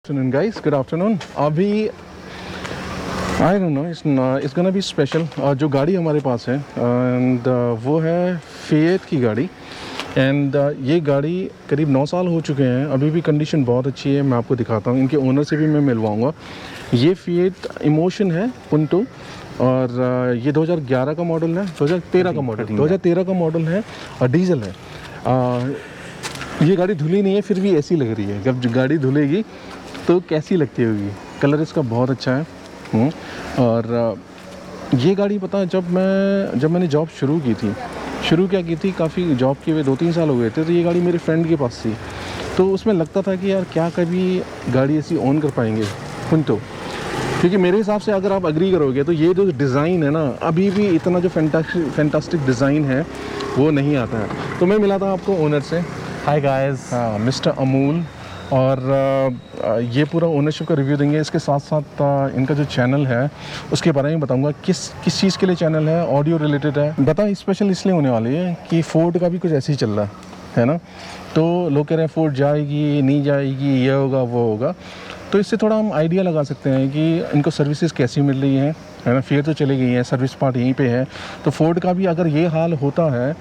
Afternoon guys, good afternoon. अभी I don't know, it's gonna be special. जो गाड़ी हमारे पास है and वो है फिएट की गाड़ी एंड ये गाड़ी करीब 9 साल हो चुके हैं. अभी भी कंडीशन बहुत अच्छी है. मैं आपको दिखाता हूँ. इनके ओनर से भी मैं मिलवाऊँगा. ये फिएट इमोशन है पुंटो और ये 2011 का मॉडल है. 2013 का मॉडल है और डीजल है. ये गाड़ी धुली नहीं है फिर भी ऐसी लग रही है. जब गाड़ी धुलेगी तो कैसी लगती होगी. कलर इसका बहुत अच्छा है. और ये गाड़ी पता है जब मैंने जॉब शुरू क्या की थी काफ़ी जॉब किए हुए 2-3 साल हो गए थे. तो ये गाड़ी मेरे फ्रेंड के पास थी तो उसमें लगता था कि यार क्या कभी गाड़ी ऐसी ऑन कर पाएंगे पुंटो. क्योंकि मेरे हिसाब से अगर आप एग्री करोगे तो ये जो डिज़ाइन है ना अभी भी इतना जो फैंटास्टिक डिज़ाइन है वो नहीं आता है. तो मैं मिला था आपको ओनर से. Hi guys. हाँ, मिस्टर अमूल. और ये पूरा ओनरशिप का रिव्यू देंगे. इसके साथ साथ इनका जो चैनल है उसके बारे में बताऊंगा. किस चीज़ के लिए चैनल है. ऑडियो रिलेटेड है. बता स्पेशल इसलिए होने वाली है कि फोर्ड का भी कुछ ऐसे ही चल रहा है ना. तो लोग कह रहे हैं फोर्ड जाएगी नहीं जाएगी, ये होगा वो होगा. तो इससे थोड़ा हम आइडिया लगा सकते हैं कि इनको सर्विसेज कैसी मिल रही हैं, है ना. फिर तो चली गई हैं, सर्विस पार्ट यहीं पे है. तो फोर्ड का भी अगर ये हाल होता है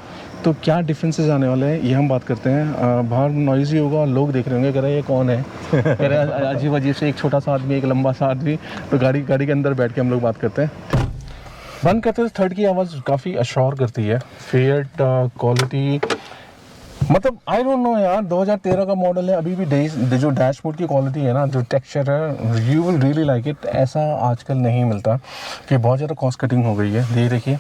तो क्या डिफरेंसेस आने वाले हैं ये हम बात करते हैं. बाहर नॉइज़ी होगा और लोग देख रहे होंगे, कह रहे हैं ये कौन है. कह रहे हैं अजीब अजीब से एक छोटा सा आदमी एक लंबा सा आदमी. तो गाड़ी के अंदर बैठ के हम लोग बात करते हैं. बंद करते तो थर्ड की आवाज़ काफ़ी अश्योर करती है. फिएट क्वालिटी मतलब आई डोंट नो यार. 2013 का मॉडल है. अभी भी जो डैशबोर्ड की क्वालिटी है ना, जो टेक्सचर है, you will really like it. ऐसा आजकल नहीं मिलता कि बहुत ज़्यादा कॉस्ट कटिंग हो गई है. ये देखिए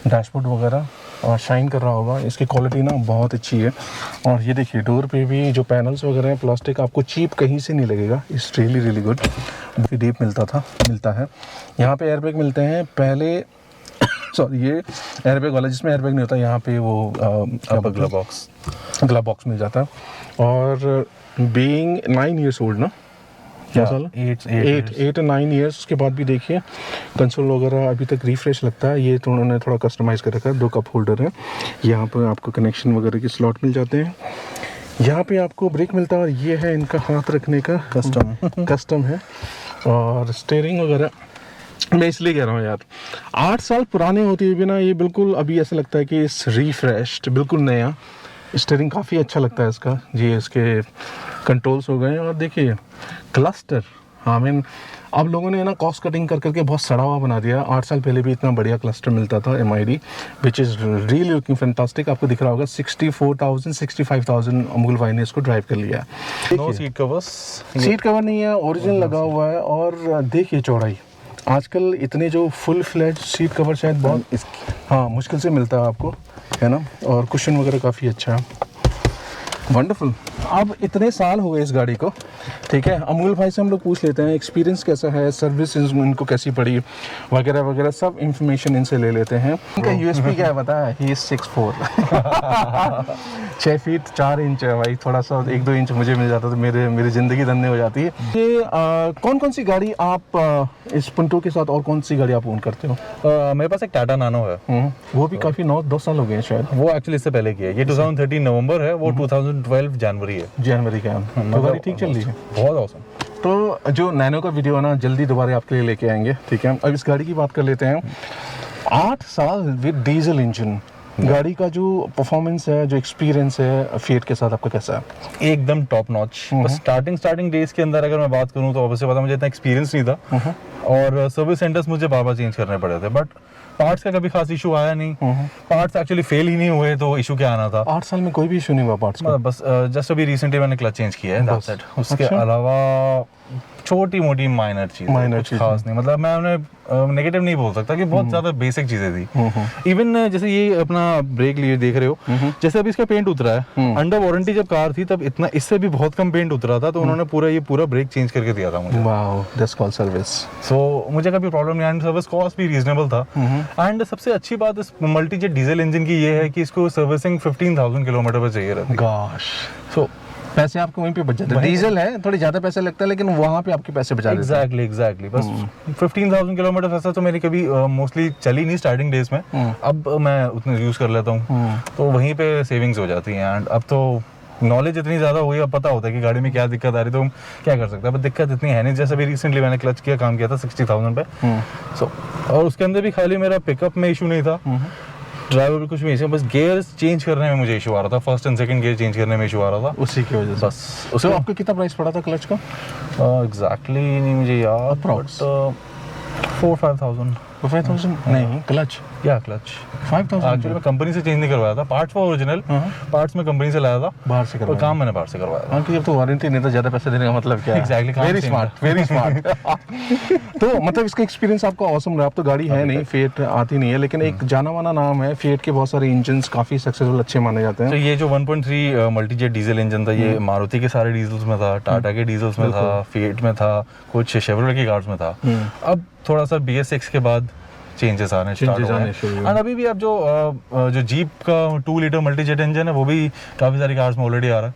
डैशबोर्ड वगैरह और शाइन कर रहा होगा. इसकी क्वालिटी ना बहुत अच्छी है. और ये देखिए डोर पे भी जो पैनल्स वगैरह हैं प्लास्टिक, आपको चीप कहीं से नहीं लगेगा. It's really good. डीप मिलता है. यहाँ पे एयरबैग मिलते हैं पहले. सॉरी, ये एयरबैग वाला जिसमें एयरबैग नहीं होता. यहाँ पे वो ग्लव बॉक्स मिल जाता है. और बीइंग 9 years old ना, 8 और 9 years उसके बाद भी देखिए कंसोल वगैरह अभी तक रिफ्रेश लगता है. ये तो उन्होंने थोड़ा कस्टमाइज़ कर रखा है. 2 कप होल्डर है. यहाँ पर आपको कनेक्शन वगैरह के स्लॉट मिल जाते हैं. यहाँ पे आपको ब्रेक मिलता है. और ये है इनका हाथ रखने का कस्टम है. और स्टीयरिंग वगैरह मैं इसलिए कह रहा हूँ यार 8 साल पुराने होते हुए भी ना ये बिल्कुल अभी ऐसा लगता है कि इस रिफ्रेश्ड बिल्कुल नया. स्टीयरिंग काफ़ी अच्छा लगता है इसका. ये इसके कंट्रोल्स हो गए. और देखिए क्लस्टर, आई मीन अब लोगों ने ना कॉस्ट कटिंग करके बहुत सड़ा हुआ बना दिया. 8 साल पहले भी इतना बढ़िया क्लस्टर मिलता था MID, which is really looking fantastic. आपको दिख रहा होगा 65,000 अमूल भाई ने इसको ड्राइव कर लिया. No seat covers. Seat cover नहीं है, ओरिजिनल लगा हुआ है. और देखिए चौड़ाई, आजकल इतने जो फुल फ्लैट सीट कवर शायद बहुत हाँ मुश्किल से मिलता है आपको, है ना. और कुशन वगैरह काफ़ी अच्छा है. वंडरफुल. अब इतने साल हो गए इस गाड़ी को, ठीक है. अमूल भाई से हम लोग पूछ लेते हैं एक्सपीरियंस कैसा है, सर्विस इनको कैसी पड़ी वगैरह वगैरह, सब इंफॉर्मेशन इनसे ले लेते हैं. इनका USP क्या है पता है. He is 6'4". 6 फीट 4 इंच है भाई. थोड़ा सा 1-2 इंच मुझे मिल जाता तो मेरी ज़िंदगी धन्य हो जाती है. ये कौन सी गाड़ी आप इस पुंटो के साथ और कौन सी गाड़ी आप ओन करते हो. मेरे पास एक टाटा नानो है. वो भी काफ़ी 9-10 साल हो गए शायद. वो एक्चुअली इससे पहले की है. ये 2013 नवंबर है. वो 2012 जनवरी का. तो गाड़ी ठीक चल रही है. बहुत औसम. तो जो नैनो का वीडियो है ना जल्दी दोबारा आपके लिए लेके आएंगे, ठीक है. अब इस गाड़ी की बात कर लेते हैं. 8 साल विद डीजल इंजन. गाड़ी का जो परफॉर्मेंस है, जो एक्सपीरियंस है फिएट के साथ आपका कैसा है. एकदम टॉप नॉच. बस स्टार्टिंग डेज के अंदर अगर मैं बात करूं तो ऑब्वियसली पता मुझे इतना एक्सपीरियंस नहीं था. और सर्विस सेंटर्स मुझे बार चेंज करने पड़े थे. बट पार्ट्स का कभी खास इशू आया नहीं. पार्ट्स एक्चुअली फेल ही नहीं हुए तो इशू क्या आना था. 8 साल में कोई भी इशू नहीं हुआ पार्ट्स का. बस जस्ट अभी रिसेंटली मैंने क्लच चेंज किया है. उसके अलावा छोटी मोटी माइनर चीज खास नहीं. मतलब मैं उन्हें नेगेटिव नहीं बोल सकता कि बहुत ज्यादा बेसिक चीजें थी. इवन जैसे ये अपना ब्रेक लिए देख रहे हो, जैसे अभी इसका पेंट उतरा है. अंडर वारंटी जब कार थी तब इतना इससे भी बहुत कम पेंट उतरा था. तो उन्होंने पूरा ब्रेक चेंज करके दिया था मुझे. Wow, that's called service. So मुझे कभी प्रॉब्लम नहीं. एंड सर्विस कॉस्ट भी रीजनेबल था. एंड सबसे अच्छी बात इस मल्टीजेट डीजल इंजन की ये है कि इसको सर्विसिंग 15,000 किलोमीटर पर चाहिए रहती है. गॉश. सो पैसे आपको वहीं पे बच जाते हैं. डीजल है थोड़ी ज़्यादा पैसे लगता है लेकिन वहाँ पे आपके पैसे बचा देते हैं. एग्जैक्टली. बस 15,000 किलोमीटर ऐसा तो मेरी कभी मोस्टली चली नहीं स्टार्टिंग डेज में. अब मैं उतने यूज़ कर लेता हूँ तो वहीं पे सेविंग्स हो जाती हैं. एंड अब तो नॉलेज इतनी ज़्यादा हुई, अब पता होता है कि गाड़ी में क्या दिक्कत आ रही है, तो हम क्या कर सकते हैं। बट दिक्कत इतनी है नहीं। जैसे अभी रिसेंटली मैंने क्लच किया, काम किया था 60,000 पे, सो और उसके अंदर भी खाली मेरा पिकअप में इशू नहीं था, ड्राइवर भी कुछ भी इशू, बस गियर चेंज करने में मुझे इशू आ रहा था, first and second gear change करने में इशू आ रहा था, उसी की वजह से। बस। तो आपको कितना प्राइस पड़ा था क्लच का? एग्जैक्टली नहीं मुझे याद, Approx? 4-5,000 5,000 नहीं, क्लच या क्लच 5,000। एक्चुअली मैं कंपनी से चेंज नहीं करवाया था, पार्ट्स वो ओरिजिनल पार्ट्स में कंपनी से लाया था, बाहर से और करवाया। काम मैंने बाहर से करवाया था। हाँ, कि जब तो वारंटी नहीं तो ज़्यादा पैसे देने का मतलब क्या है? Exactly, काम very same smart, very smart. तो मतलब इसका एक्सपीरियंस आपका ऑसम रहा। अब तो गाड़ी है नहीं, फिएट आती नहीं है, लेकिन एक जाना माना नाम है फिएट के, बहुत सारे इंजन्स काफ़ी सक्सेसफुल अच्छे माने जाते तो हैं। ये जो 1.3 मल्टीजेट डीजल इंजन था, ये मारुति के सारे डीजल्स में था, टाटा के डीजल्स में था, फिएट में था, कुछ शेवरलेट की कार्स में था। अब थोड़ा सा BS6 के बाद चेंजेस आने स्टार्ट हो गए। और अभी भी अब जो जीप का 2 लीटर मल्टीजेट इंजन है, वो भी काफ़ी सारी कार्स में ऑलरेडी आ रहा है,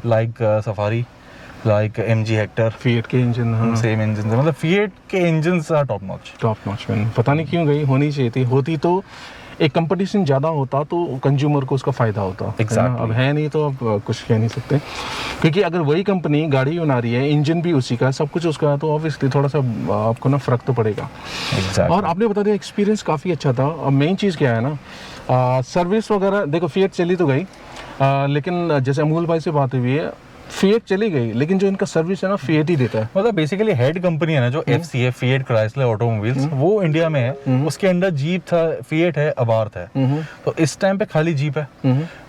like safari, like MG Hector, fiat के इंजन सेम इंजन, मतलब फिएट के इंजन्स आर टॉप नॉच। में पता नहीं क्यों गई, होनी चाहिए थी। होती तो एक कंपटीशन ज़्यादा होता तो कंज्यूमर को उसका फ़ायदा होता। Exactly. अब है नहीं तो अब कुछ कह नहीं सकते, क्योंकि अगर वही कंपनी गाड़ी बना रही है, इंजन भी उसी का, सब कुछ उसका है, तो ऑब्वियसली थोड़ा सा आपको ना फ़र्क तो पड़ेगा। Exactly. और आपने बता दिया एक्सपीरियंस काफ़ी अच्छा था। अब मेन चीज़ क्या है ना, सर्विस वगैरह देखो, फिएट चली तो गई, लेकिन जैसे अमूल भाई से बात हुई है, फिएट चली गई, लेकिन जो इनका सर्विस है ना, फिएट ही देता है। मतलब बेसिकली हेड कंपनी है ना जो FCA, फिएट क्राइसलर ऑटोमोबाइल्स, वो इंडिया में है, उसके अंडर जीप था, फिएट है, अबार्थ है, तो इस टाइम पे खाली जीप है,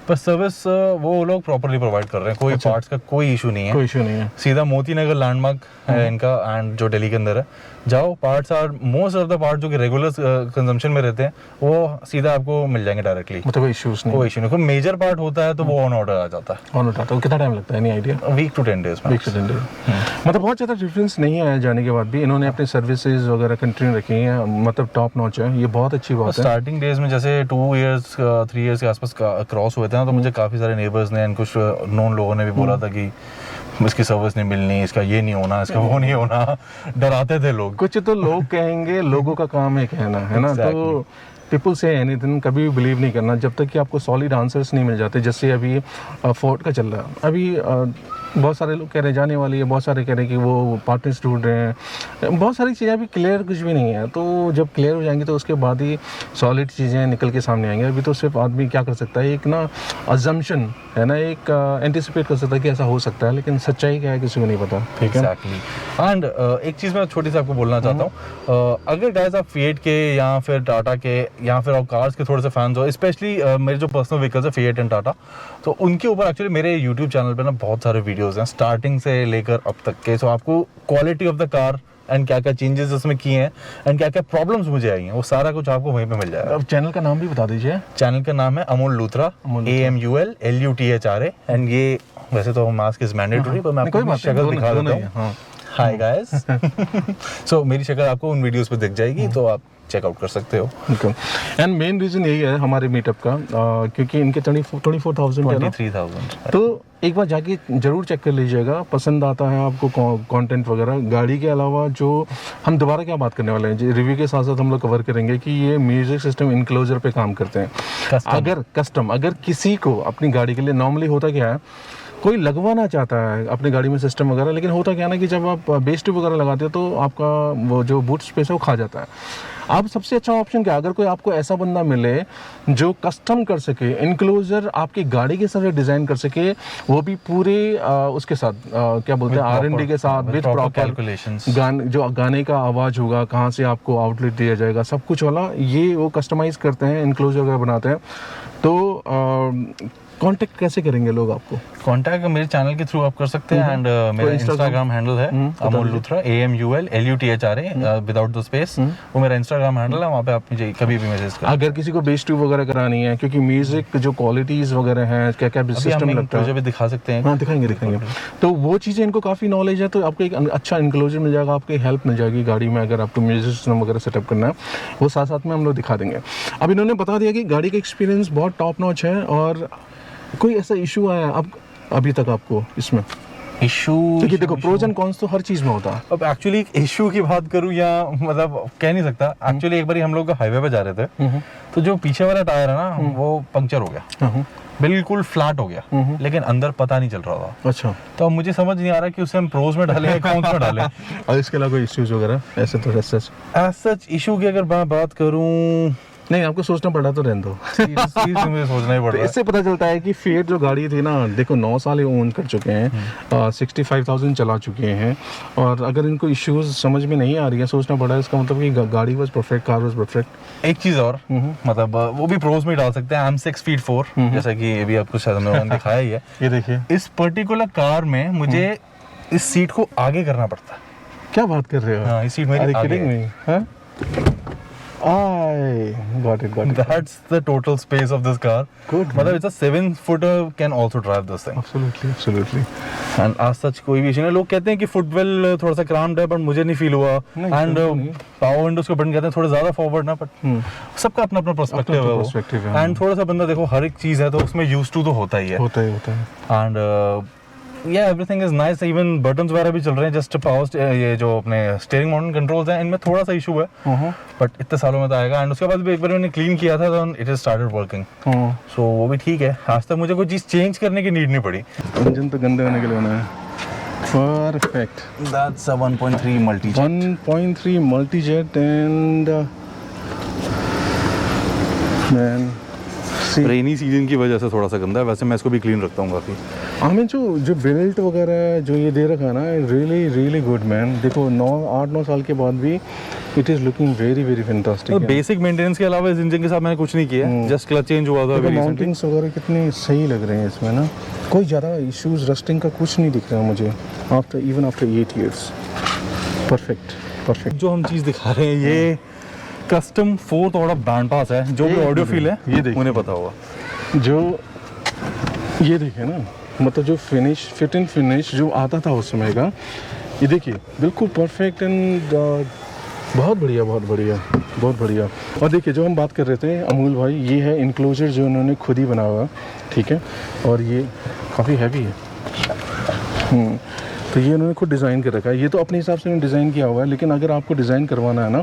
पर सर्विस वो लोग प्रॉपर्ली प्रोवाइड कर रहे हैं, कोई पार्ट्स का कोई इशू नहीं है, कोई इशू नहीं है। सीधा मोती नगर लैंडमार्क है इनका, एंड जो दिल्ली के अंदर है, जाओ, parts are most of the part जो कि रेगुलर कंजम्पशन में रहते हैं, वो सीधा आपको मिल जाएंगे डायरेक्टली, मतलब कोई इश्यूज नहीं, कोई इशू नहीं। कोई मेजर पार्ट होता है तो वो ऑन ऑर्डर आ जाता है, ऑन उठाता है। कितना टाइम लगता है, नहीं आइडिया? वीक टू 10 डेज में। मतलब बहुत ज़्यादा डिफरेंस नहीं आया जाने के बाद भी, इन्होंने अपनी सर्विसेज वगैरह कंटिन्यू रखी हैं, मतलब टॉप नॉच है, ये बहुत अच्छी बात है। स्टार्टिंग डेज में जैसे 2 इयर्स 3 इयर्स के आसपास क्रॉस हुए थे ना, तो मुझे काफ़ी सारे नेबर्स ने, कुछ नॉन लोगों ने भी बोला था कि इसकी सर्विस नहीं मिलनी, इसका ये नहीं होना, इसका वो नहीं होना, डराते थे लोग। कुछ तो लोग कहेंगे, लोगों का काम है कहना, है ना। तो पीपल से एनीथिंग, कभी भी बिलीव नहीं करना जब तक कि आपको सॉलिड आंसर्स नहीं मिल जाते। जैसे अभी फोर्ड का चल रहा है, अभी बहुत सारे लोग कह रहे हैं जाने वाली है, बहुत सारे कह रहे हैं कि वो पार्टनर्स ढूंढ रहे हैं, बहुत सारी चीज़ें अभी क्लियर कुछ भी नहीं है। तो जब क्लियर हो जाएंगी तो उसके बाद ही सॉलिड चीज़ें निकल के सामने आएंगी। अभी तो सिर्फ आदमी क्या कर सकता है, एक ना अजम्पशन है ना, एक एंटिसिपेट कर सकता है कि ऐसा हो सकता है, लेकिन सच्चाई क्या है किसी को नहीं पता। ठीक है, एग्जैक्टली। एंड एक चीज़ मैं छोटी सी आपको बोलना चाहता हूँ, अगर गाइस आप फिएट के या फिर टाटा के या फिर आप कार्स के थोड़े से फैंस हो, स्पेशली मेरे जो पर्सनल व्हीकल्स है फिएट एंड टाटा, तो उनके ऊपर एक्चुअली मेरे यूट्यूब चैनल पे ना बहुत सारे वीडियोस हैं स्टार्टिंग से लेकर अब तक के। सो आपको quality of the car and क्या क्या चेंजेस उसमें किए हैं एंड क्या क्या प्रॉब्लम्स मुझे आई हैं, वो सारा कुछ आपको वहीं पे मिल जाएगा। अब चैनल का नाम भी बता दीजिए। चैनल का नाम है Amol Luthra, AMUL LUTHRA, and ये वैसे तो मास्क इज मैंडेटरी, पर मैं आपको शक्ल दिखा देता हूँ। Hi guys. सो मेरी शक्ल आपको उन वीडियोस पे दिख जाएगी, तो आप चेकआउट कर सकते हो। एंड मेन रीज़न यही है हमारे मीटअप का, क्योंकि इनके 24,000 तो एक बार जाके ज़रूर चेक कर लीजिएगा, पसंद आता है आपको कंटेंट वगैरह। गाड़ी के अलावा जो हम दोबारा क्या बात करने वाले हैं, रिव्यू के साथ साथ हम लोग कवर करेंगे कि ये म्यूज़िक सिस्टम इनक्लोजर पे काम करते हैं। अगर किसी को अपनी गाड़ी के लिए, नॉर्मली होता क्या है, कोई लगवाना चाहता है अपनी गाड़ी में सिस्टम वगैरह, लेकिन होता क्या है ना कि जब आप बेस ट्यूब वगैरह लगाते हो तो आपका वो जो बूट स्पेस है वो खा जाता है। अब सबसे अच्छा ऑप्शन क्या है, अगर कोई आपको ऐसा बंदा मिले जो कस्टम कर सके, इनक्लोजर आपकी गाड़ी के साथ डिज़ाइन कर सके, वो भी पूरे उसके साथ क्या बोलते हैं R&D के साथ, विद प्रॉपर जो गाने का आवाज़ होगा, कहाँ से आपको आउटलेट दिया जाएगा, सब कुछ वाला, ये वो कस्टमाइज़ करते हैं, इनक्लोजर वगैरह बनाते हैं। तो कांटेक्ट कैसे करेंगे लोग आपको? कांटेक्ट मेरे चैनल के थ्रू आप कर सकते हैं, एंड मेरा इंस्टाग्राम हैंडल है Amol Luthra, AMUL LUTHRA without the space, वो मेरा इंस्टाग्राम हैंडल है, वहाँ पे आप मुझे कभी भी मैसेज करें। अगर किसी को बेस ट्यूब वगैरह करानी है, क्योंकि म्यूजिक जो क्वालिटीज़ वगैरह हैं, क्या क्या सिस्टम लगता है, भी दिखा सकते हैं। हाँ, दिखाएंगे। तो वो चीज़ें इनको काफ़ी नॉलेज है, तो आपको एक अच्छा इनक्लोजर मिल जाएगा, आपकी हेल्प मिल जाएगी गाड़ी में, अगर आपको म्यूजिक सिस्टम वगैरह सेटअप करना है, वो साथ साथ में हम लोग दिखा देंगे। अब इन्होंने बता दिया कि गाड़ी का एक्सपीरियंस बहुत टॉप नॉच है, और कोई ऐसा इशू आया अब अभी तक आपको इसमें? इशू, क्योंकि देखो प्रोज एंड कॉन्स तो हर चीज़ में होता है। अब एक्चुअली इशू की बात करूँ या मतलब कह नहीं सकता। एक्चुअली एक बार हम लोग हाईवे पे जा रहे थे, तो जो पीछे वाला टायर है ना, वो पंक्चर हो गया। बिल्कुल फ्लैट हो गया, लेकिन अंदर पता नहीं चल रहा था। अच्छा, तो अब मुझे समझ नहीं आ रहा कि उसे हम प्रोज में डालें या कौन में डालें। और इसके अलावा कोई इश्यूज वगैरह ऐसे तो एज सच इशू की अगर मैं बात करूं, नहीं, आपको सोचना पड़ा तो रहने दो। मुझे सोचना ही पड़ तो रहा है। इससे पता चलता है कि फिएट जो गाड़ी थी ना, देखो 9 साल ये ओन कर चुके हैं, 65,000 चला चुके हैं, और अगर इनको इश्यूज समझ में नहीं आ रही है, सोचना पड़ा है, इसका मतलब कि गाड़ी was perfect, car was perfect. एक चीज और, मतलब वो भी प्रोज में डाल सकते हैं। आई एम 6 feet 4, जैसा कि अभी आपको शायद मैंने दिखाया ही है। ये देखिए, इस पर्टिकुलर कार में मुझे इस सीट को आगे करना पड़ता है। क्या बात कर रहे हो? हाँ, इस सीट मेरी आगे है। Got it. That's the total space of this car. Good, मतलब it's a 7-footer can also drive this thing. Absolutely. And as such कोई भी इशू नहीं। लोग कहते हैं कि फुटवेल थोड़ा सा क्रैम्प्ड है, बट मुझे नहीं फील हुआ। एंड पावर विंडोज को बटन कहते हैं थोड़ा ज्यादा फॉरवर्ड ना, बट सबका अपना अपना पर्सपेक्टिव है। एंड थोड़ा सा बंदा देखो, हर एक चीज है तो उसमें यूज्ड टू तो होता ही है। And yeah, everything is nice, even buttons वगैरह भी चल रहे हैं। जस्ट पावर, ये जो अपने स्टीयरिंग माउंट कंट्रोल्स हैं, इनमें थोड़ा सा इशू है, बट इतने सालों में तो आएगा। एंड उसके बाद भी एक बार मैंने क्लीन किया था, तो इट हैज स्टार्टेड वर्किंग, सो वो भी ठीक है। आज तक मुझे कोई चीज चेंज करने की नीड नहीं पड़ी। इंजन तो गंदे होने के लिए बना है। Perfect. That's a 1.3 Multijet. 1.3 Multijet and man rainy season की वजह से थोड़ा सा गंदा है, वैसे मैं इसको भी क्लीन रखता हूँ काफी। हमें जो बेल्ट वगैरह जो ये दे रखा है ना, रियली गुड मैन। देखो 8-9 साल के बाद भी it is looking very fantastic. तो बेसिक मेंटेनेंस के अलावा इस इंजन के साथ मैंने कुछ नहीं किया, जस्ट क्लच चेंज हुआ था। माउंटिंग्स वगैरह कितनी सही लग रहे हैं इसमें ना, कोई ज़्यादा इश्यूज रस्टिंग का कुछ नहीं दिख रहा मुझे आफ्टर 8 years। परफेक्ट। जो हम चीज़ दिखा रहे हैं ये custom 4th order band pass है। जो भी ऑडियो फील है ये देखिए, उन्हें पता होगा। जो ये देखिए ना, मतलब जो फिट एंड फिनिश जो आता था उस समय का, ये देखिए बिल्कुल परफेक्ट एंड बहुत बढ़िया। और देखिए, जो हम बात कर रहे थे अमूल भाई, ये है इनक्लोजर जो उन्होंने खुद ही बनाया हुआ, ठीक है, और ये काफ़ी हैवी है। तो ये उन्होंने खुद डिज़ाइन कर रखा है। ये तो अपने हिसाब से उन्होंने डिज़ाइन किया हुआ है, लेकिन अगर आपको डिज़ाइन करवाना है ना,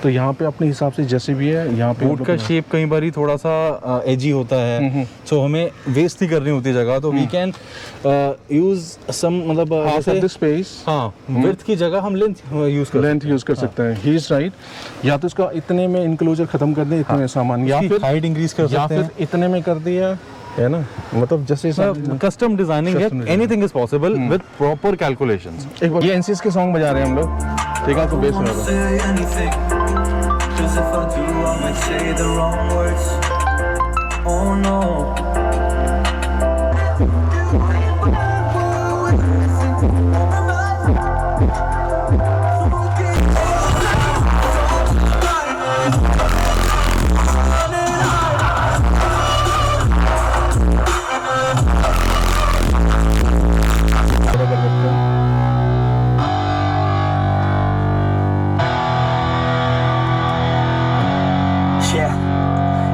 तो यहाँ पे अपने हिसाब से जैसे भी है, यहाँ पे बूट का शेप कई बार थोड़ा सा एजी होता है, सो हमें वेस्ट नहीं करनी होती जगह, तो वी कैन यूज सम, मतलब स्पेस, हाँ, विड्थ की जगह हम लेंथ यूज कर सकते हैं। He is right. या तो इसका इतने में इनक्लोजर खत्म कर दे, इतने सामान, या फिर हाइट इंक्रीज कर सकते हैं, इतने में कर दिया है ना, मतलब जैसे कस्टम डिजाइनिंग है, anything is possible with proper calculations. एक बार ये एनसीएस के सॉन्ग बजा रहे हैं हम लोग, ठीक है, आपको बेस सुना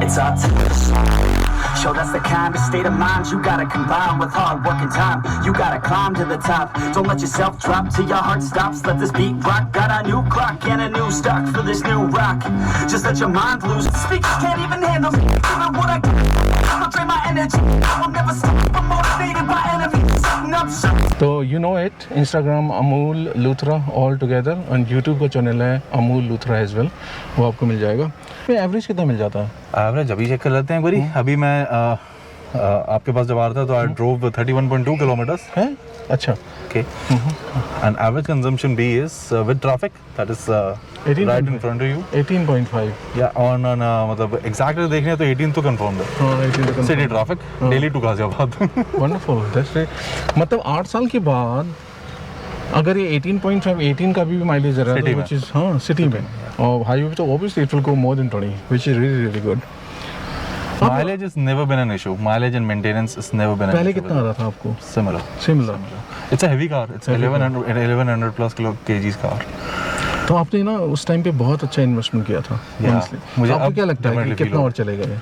It's our time. Show that's the kind of state of mind you gotta combine with hard work and time. You gotta climb to the top. Don't let yourself drop till your heart stops. Let this beat rock. Got a new clock and a new stock for this new rock. Just let your mind loose. Speakers can't even handle me. Even what I I'll drain my energy. I'll never stop. I'm motivated by enemies. तो you know it, Instagram Amul Luthra all together, और YouTube का channel है Amul Luthra as well, वो आपको मिल जाएगा। Average कितना मिल जाता है? एवरेज अभी चेक कर लेते हैं एक बारी। अभी मैं आपके पास जब आ रहा था तो आई ड्रोव 31.2 किलोमीटर्स है। अच्छा, okay. And average consumption be is with traffic that is right in front of you 18.5 या ऑन मतलब एग्जैक्टली देखने तो 18 तो कंफर्म है। हां, 18 तो city traffic Delhi to Ghaziabad. Wonderful, that's great. मतलब 8 साल के बाद अगर ये 18.5 18 का भी माइलेज दे रहा है, व्हिच इज हां सिटी में, और हाईवे पे तो obviously it will go more than 20, which is really good. Mileage has never been an issue. Mileage and maintenance has never been an issue. पहले कितना आ रहा था आपको? Similar. It's a heavy car. It's 1100 plus kgs car. तो आपने ना उस time पे बहुत अच्छा इन्वेस्टमेंट किया था। मुझे आपको क्या लगता है कि कितना और चलेगा ये?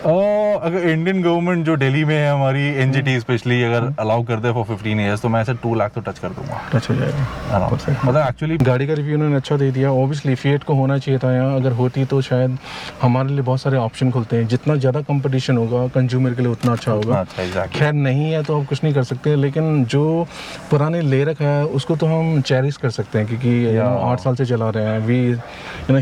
अगर इंडियन गवर्नमेंट जो दिल्ली में है हमारी एनजीटी स्पेशली अगर अलाउ करते हैं फॉर 15 इयर्स तो मैं ऐसे 2 लाख तो टच कर दूंगा टच हो जाएगा आराम से। मतलब एक्चुअली गाड़ी का रिव्यू उन्होंने अच्छा दे दिया। ऑब्वियसली फिएट को होना चाहिए था यहाँ, अगर होती तो शायद हमारे लिए बहुत सारे ऑप्शन खुलते हैं। जितना ज़्यादा कंपटीशन होगा कंज्यूमर के लिए उतना अच्छा होगा। एग्जैक्टली। खैर नहीं है तो अब कुछ नहीं कर सकते, लेकिन जो पुराने ले रखा है उसको तो हम चेरिश कर सकते हैं क्योंकि 8 साल से चला रहे हैं। वी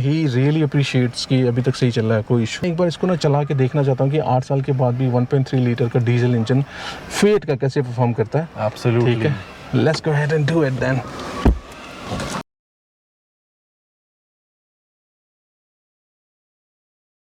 ही रियली अप्रिशिएट्स कि अभी तक सही चल रहा है, कोई इशू। एक बार इसको ना चला के देखना चाहता हूँ कि 8 साल के बाद भी 1.3 लीटर का डीजल इंजन फिएट का कैसे परफॉर्म करता है। एब्सोल्युटली। ठीक है, let's go ahead and do it then.